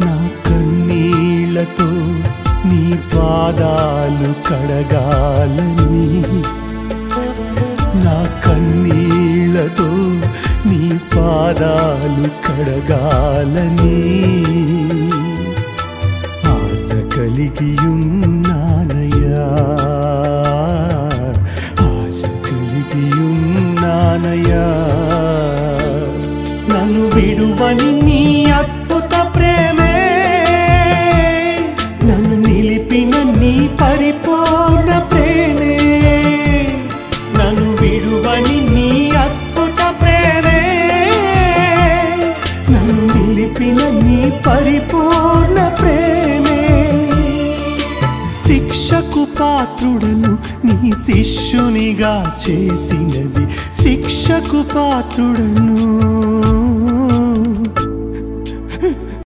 నా కన్నీళ్లతో నీ పాదాలు కడగాలని, నా కన్నీళ్లతో నీ పాదాలు కడగాలని ఆశ కలిగియున్నానయ్యా, ఆశ కలిగియున్నానయ్యా. నన్ను విడువని నీ అద్భుత ప్రేమే, నన్ను నిలిపిన నీ పరిపూర్ణ ప్రేమే, నన్ను విడువని నీ అద్భుత ప్రేమే, నన్ను నిలిపిన నీ పరిపూర్ణ ప్రేమే. శిక్షకు పాత్రుడను నీ శిష్యునిగా చేసినది, శిక్షకు పాత్రుడను